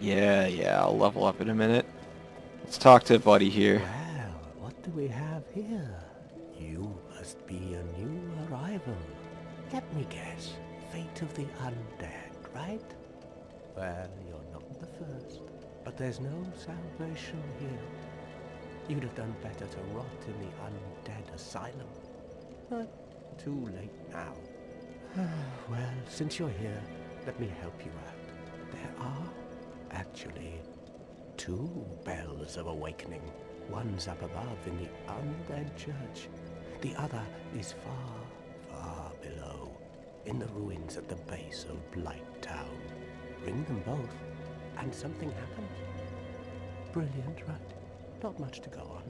Yeah, I'll level up in a minute. Let's talk to Buddy here. Well, what do we have here? You must be a new arrival. Let me guess. Fate of the undead, right? Well, you're not the first. But there's no salvation here. You'd have done better to rot in the undead asylum. But too late now. Well, since you're here, let me help you out. There are, actually, two bells of awakening. One's up above in the undead church. The other is far, far below, in the ruins at the base of Blight Town. Ring them both, and something happens. Brilliant, right? Not much to go on,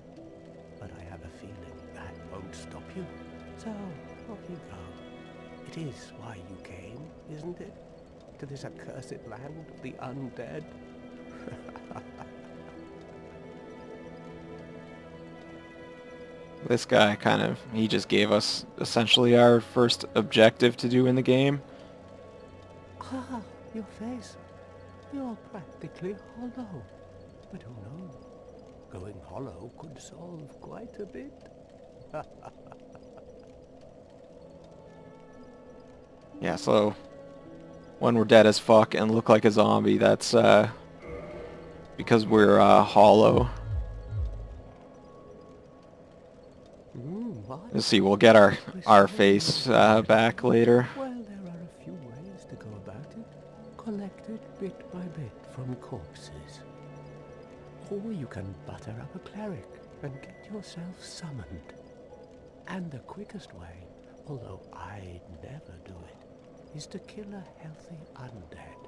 but I have a feeling that won't stop you. So, off you go. It is why you came, isn't it? To this accursed land of the undead? This guy he just gave us essentially our first objective to do in the game. Ah, your face. You're practically hollow. But who knows? Going hollow could solve quite a bit. Yeah, so when we're dead as fuck and look like a zombie, that's because we're hollow. What? Let's see, we'll get our face back later. Well, there are a few ways to go about it. Collected bit by bit from corpses. Or you can butter up a cleric and get yourself summoned. And the quickest way, although I'd never do it, is to kill a healthy undead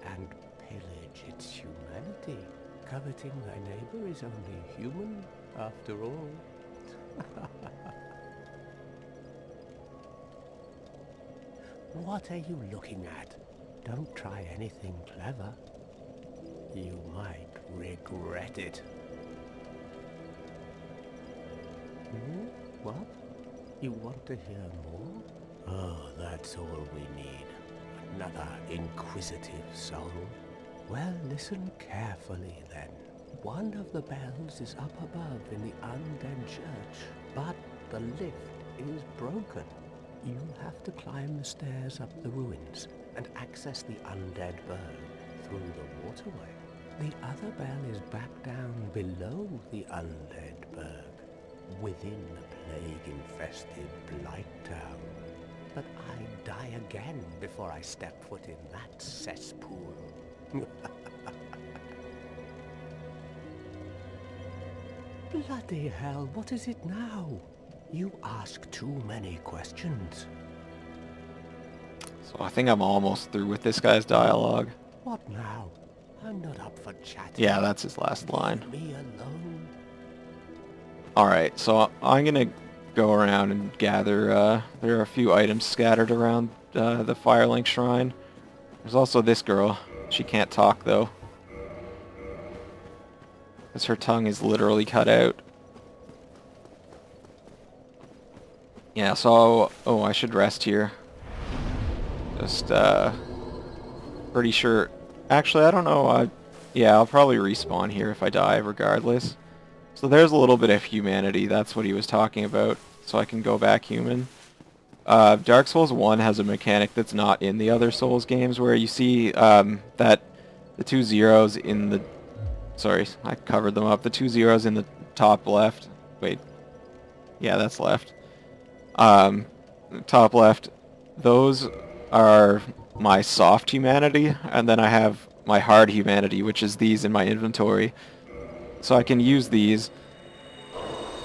and pillage its humanity. Coveting thy neighbor is only human, after all. What are you looking at? Don't try anything clever. You might regret it. What? You want to hear more? Oh, that's all we need. Another inquisitive soul. Well, listen carefully then. One of the bells is up above in the undead church, but the lift is broken. You'll have to climb the stairs up the ruins and access the undead burg through the waterway. The other bell is back down below the undead burg, within the plague-infested Blight Town. But I'd die again before I step foot in that cesspool. Bloody hell, what is it now? You ask too many questions. So I think I'm almost through with this guy's dialogue. What now? I'm not up for chatting. Yeah, that's his last line. Leave me alone. Alright, so I'm gonna go around and gather, there are a few items scattered around the Firelink Shrine. There's also this girl. She can't talk though, because her tongue is literally cut out. Yeah, so, oh, I should rest here. Just, pretty sure, actually, I don't know, yeah, I'll probably respawn here if I die regardless. So there's a little bit of humanity, that's what he was talking about, so I can go back human. Dark Souls 1 has a mechanic that's not in the other Souls games, where you see, that the two zeros in the, sorry, I covered them up, the two zeros in the top left, wait, yeah, that's left. Top left, those are my soft humanity, and then I have my hard humanity, which is these in my inventory. So I can use these,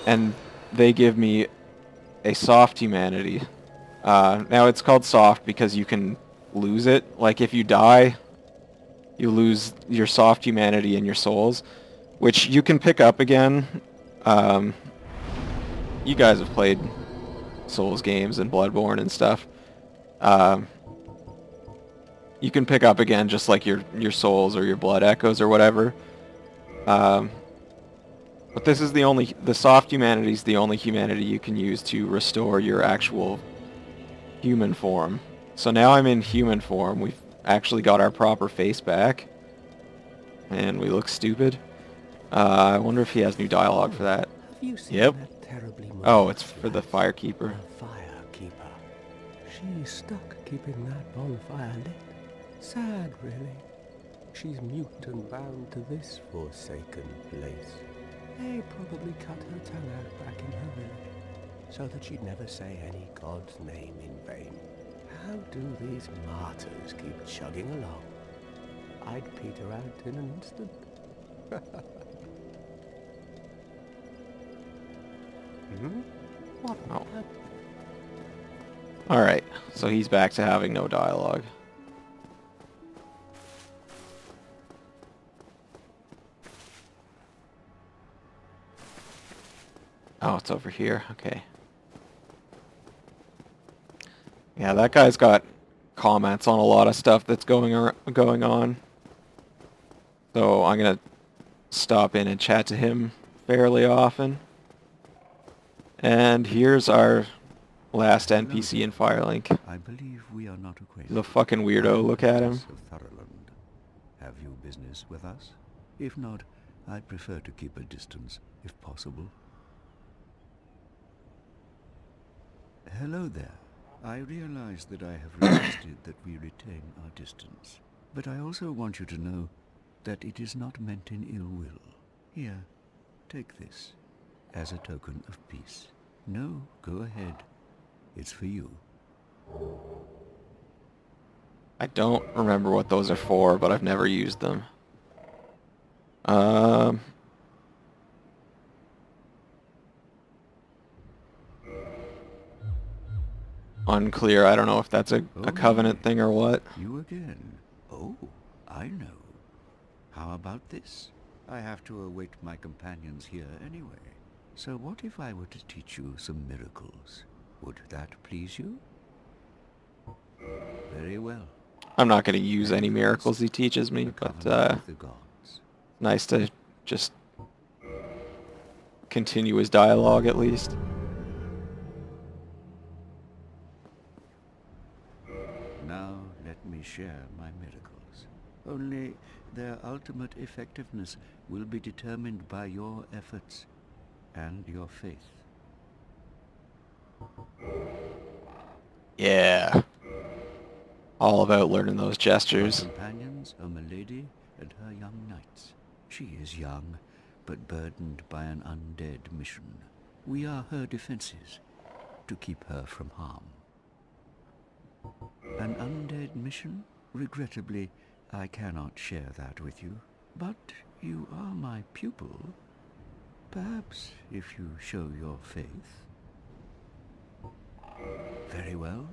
and they give me a soft humanity. Now it's called soft because you can lose it. Like if you die, you lose your soft humanity and your souls, which you can pick up again. You guys have played Souls games and Bloodborne and stuff. You can pick up again just like your souls or your blood echoes or whatever. But this is the soft humanity is the only humanity you can use to restore your actual human form. So now I'm in human form. We've actually got our proper face back. and we look stupid. I wonder if he has new dialogue for that. Have you seen Yep. that terribly Oh, it's malicious for the lass? firekeeper. The firekeeper. She's stuck keeping that bonfire lit. Sad, really. She's mute and bound to this forsaken place. They probably cut her tongue out back in her village, so that she'd never say any god's name in vain. How do these martyrs keep chugging along? I'd peter out in an instant. What? Oh. Alright, so he's back to having no dialogue. Oh, it's over here. Okay. Yeah, that guy's got comments on a lot of stuff that's going on. So I'm gonna stop in and chat to him fairly often. And here's our last NPC in Firelink. I believe we are not acquainted. He's a fucking weirdo. Look at him. Of Thurland. Have you business with us? If not, I prefer to keep a distance, if possible. Hello there. I realize that I have requested that we retain our distance, but I also want you to know that it is not meant in ill will. Here, take this, as a token of peace. No, go ahead. It's for you. I don't remember what those are for, but I've never used them. Unclear. I don't know if that's a covenant thing or what. You again? Oh, I know. How about this? I have to await my companions here anyway. So what if I were to teach you some miracles? Would that please you? Very well. I'm not going to use any miracles he teaches me, The but covenant with the gods. nice to just continue his dialogue at least. Now let me share my miracles. Only their ultimate effectiveness will be determined by your efforts and your faith. Yeah. All about learning those My gestures. companions are Milady and her young knights. She is young, but burdened by an undead mission. We are her defenses, to keep her from harm. An undead mission? Regrettably, I cannot share that with you. But you are my pupil. Perhaps if you show your faith. Very well.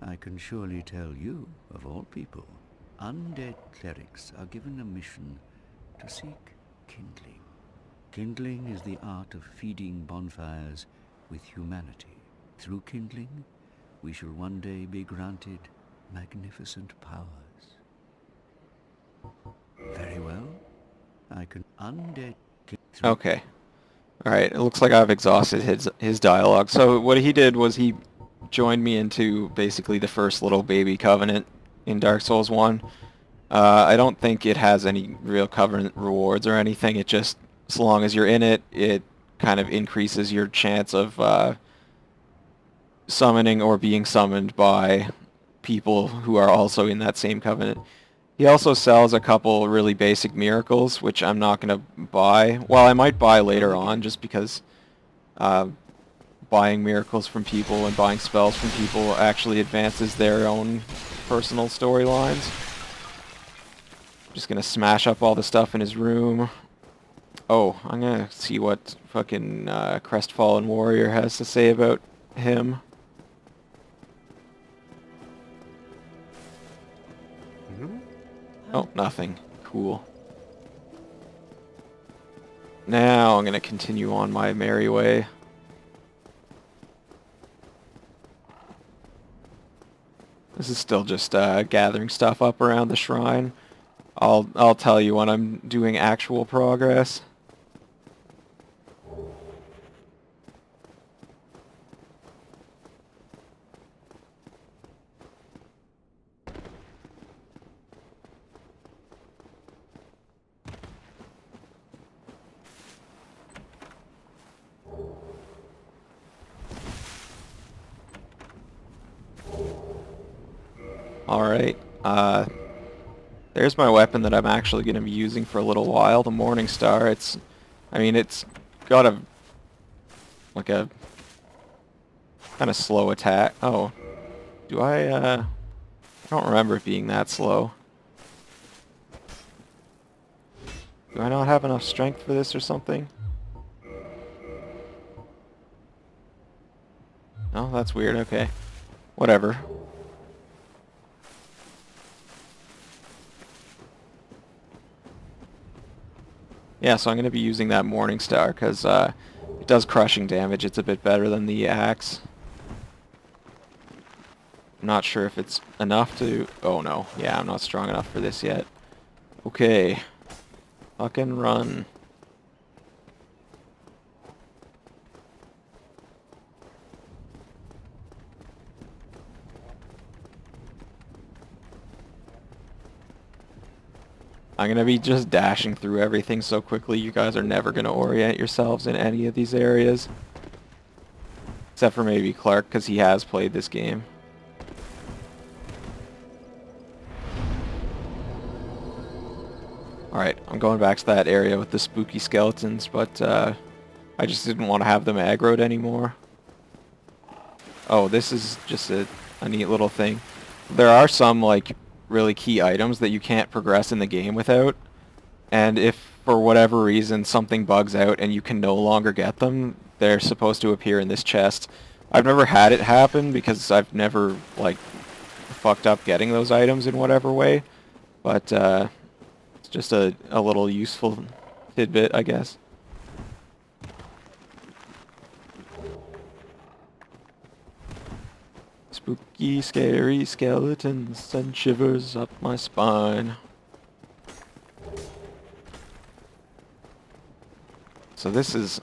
I can surely tell you, of all people, undead clerics are given a mission to seek kindling. Kindling is the art of feeding bonfires with humanity. Through kindling, we shall one day be granted magnificent powers. Very well. I can undead... Okay. Alright, it looks like I've exhausted his dialogue. So what he did was he joined me into basically the first little baby covenant in Dark Souls 1. I don't think it has any real covenant rewards or anything. It just, so long as you're in it, it kind of increases your chance of summoning or being summoned by people who are also in that same covenant. He also sells a couple really basic miracles, which I'm not going to buy. Well, I might buy later on, just because buying miracles from people and buying spells from people actually advances their own personal storylines. Just going to smash up all the stuff in his room. Oh, I'm going to see what fucking Crestfallen Warrior has to say about him. Oh, nothing. Cool. Now I'm going to continue on my merry way. This is still just gathering stuff up around the shrine. I'll tell you when I'm doing actual progress. Alright, there's my weapon that I'm actually going to be using for a little while, the Morning Star. I mean, it's got like a kind of slow attack. Oh, I don't remember it being that slow. Do I not have enough strength for this or something? Oh, that's weird, okay. Whatever. Yeah, so I'm going to be using that Morning Star because it does crushing damage. It's a bit better than the axe. I'm not sure if it's enough to... Oh no, yeah, I'm not strong enough for this yet. Okay. Fucking run. I'm gonna be just dashing through everything so quickly you guys are never gonna orient yourselves in any of these areas. Except for maybe Clark, because he has played this game. Alright, I'm going back to that area with the spooky skeletons, but I just didn't want to have them aggroed anymore. Oh, this is just a neat little thing. There are some, like, really key items that you can't progress in the game without, and if for whatever reason something bugs out and you can no longer get them, they're supposed to appear in this chest. I've never had it happen because I've never, like, fucked up getting those items in whatever way, but it's just a little useful tidbit, I guess. Spooky, scary skeletons send shivers up my spine. So this is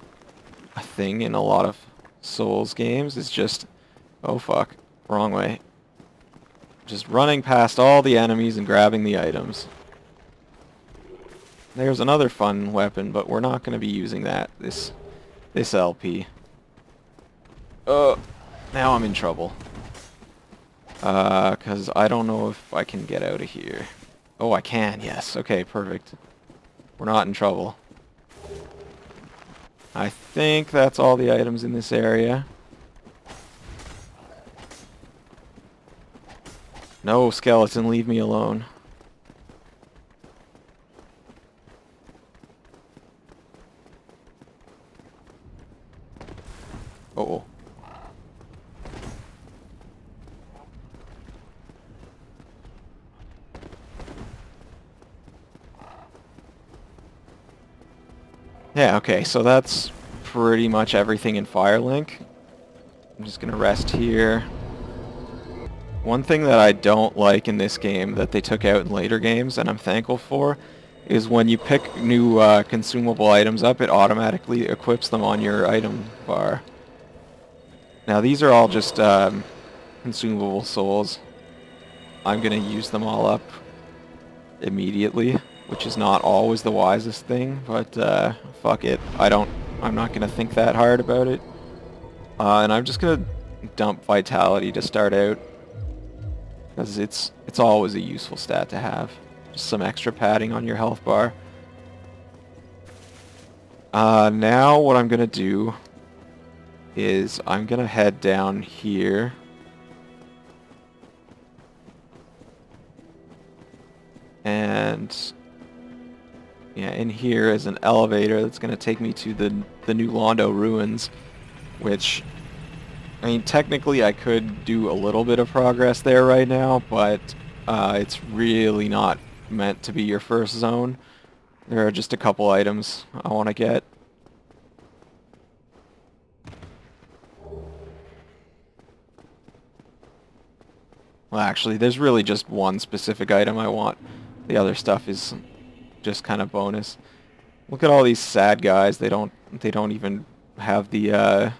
a thing in a lot of Souls games. It's just... Oh fuck. Wrong way. Just running past all the enemies and grabbing the items. There's another fun weapon, but we're not going to be using that this LP. Now I'm in trouble. Because I don't know if I can get out of here. Oh, I can, yes. Okay, perfect. We're not in trouble. I think that's all the items in this area. No, skeleton, leave me alone. Uh-oh. Yeah, okay, so that's pretty much everything in Firelink. I'm just gonna rest here. One thing that I don't like in this game that they took out in later games, and I'm thankful for, is when you pick new consumable items up, it automatically equips them on your item bar. Now these are all just consumable souls. I'm gonna use them all up immediately, which is not always the wisest thing, but fuck it. I'm not gonna think that hard about it. And I'm just gonna dump Vitality to start out, because it's always a useful stat to have. Just some extra padding on your health bar. Now what I'm gonna do is I'm gonna head down here. And yeah, in here is an elevator that's going to take me to the New Londo ruins, which, I mean, technically I could do a little bit of progress there right now, but it's really not meant to be your first zone. There are just a couple items I want to get. Well, actually, there's really just one specific item I want. The other stuff is just kind of bonus. Look at all these sad guys. They don't even have the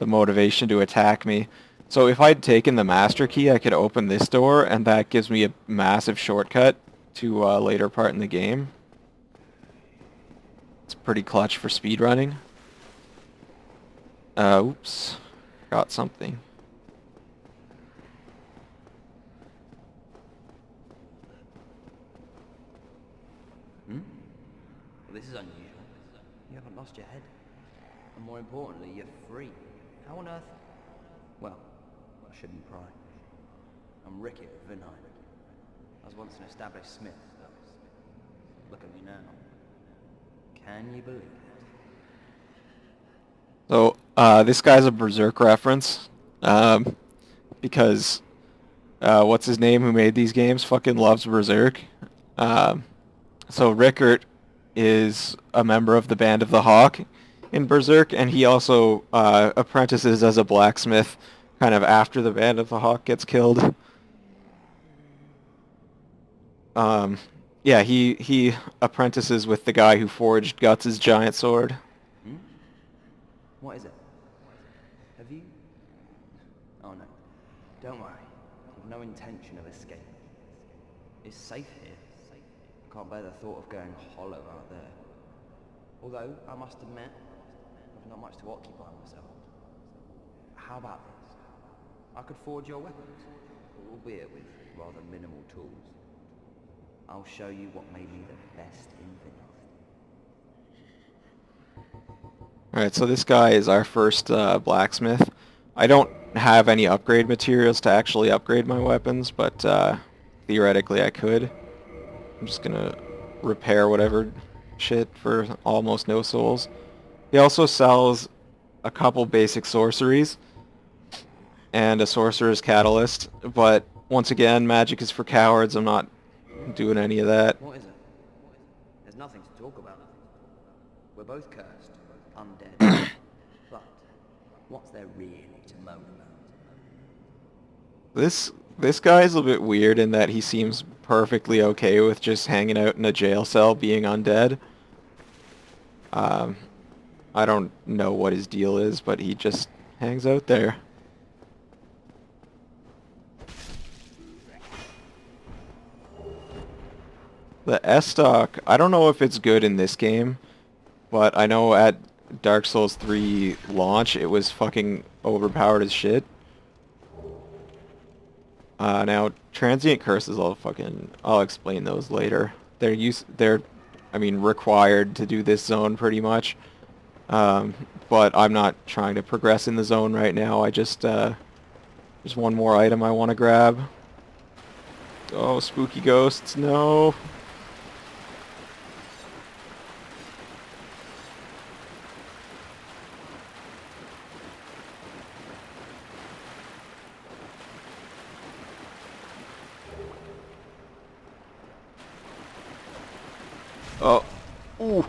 motivation to attack me. So if I'd taken the master key, I could open this door, and that gives me a massive shortcut to a later part in the game. It's pretty clutch for speedrunning. Oops. Got something. You haven't lost your head. And more importantly, you're free. How on earth? Well, I shouldn't pry. I'm Rickett of Vinheim. I was once an established smith. Look at me now. Can you believe it? So, this guy's a Berserk reference, because, what's his name who made these games fucking loves Berserk. So Rickert is a member of the Band of the Hawk in Berserk, and he also, apprentices as a blacksmith kind of after the Band of the Hawk gets killed. Yeah, he apprentices with the guy who forged Guts' giant sword. Hmm? What is it? Have you... Oh no. Don't worry. I've no intention of escape. It's safe here. I can't bear the thought of going hollow out there. Although, I must admit, I've not much to occupy myself. How about this? I could forge your weapons, albeit with rather minimal tools. I'll show you what made me the best in Vinheim. Alright, so this guy is our first blacksmith. I don't have any upgrade materials to actually upgrade my weapons, but theoretically I could. I'm just gonna repair whatever shit for almost no souls. He also sells a couple basic sorceries and a sorcerer's catalyst, but once again, magic is for cowards. I'm not doing any of that. What is it? There's nothing to talk about. We're both cursed, undead. But what's there really to moan about? This guy is a bit weird in that he seems perfectly okay with just hanging out in a jail cell being undead. I don't know what his deal is, but he just hangs out there. The S-Stock, I don't know if it's good in this game, but I know at Dark Souls 3 launch it was fucking overpowered as shit. Now, transient curses, I'll explain those later. They're required to do this zone pretty much. But I'm not trying to progress in the zone right now. I just, there's one more item I want to grab. Oh, spooky ghosts, no. Oh. Ooh.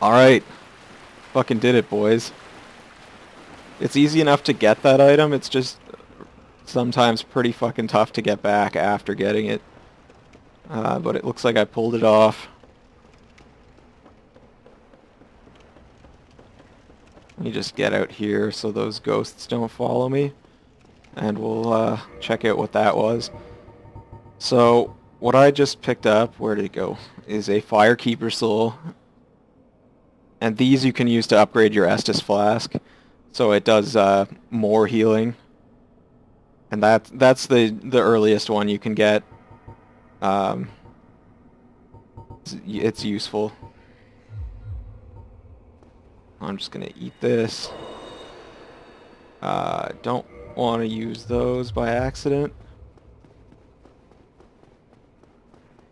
Alright. Fucking did it, boys. It's easy enough to get that item, it's just sometimes pretty fucking tough to get back after getting it. But it looks like I pulled it off. Let me just get out here so those ghosts don't follow me. And we'll check out what that was. So, what I just picked up, where did it go, is a Firekeeper Soul. And these you can use to upgrade your Estus Flask. So it does more healing. And that's the earliest one you can get. It's useful. I'm just going to eat this. Don't want to use those by accident.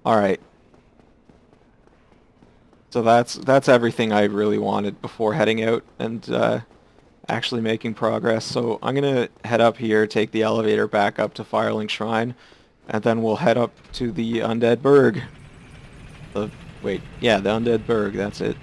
Alright. So that's everything I really wanted before heading out and actually making progress. So I'm going to head up here, take the elevator back up to Firelink Shrine, and then we'll head up to the Undead Burg. The Undead Burg, that's it.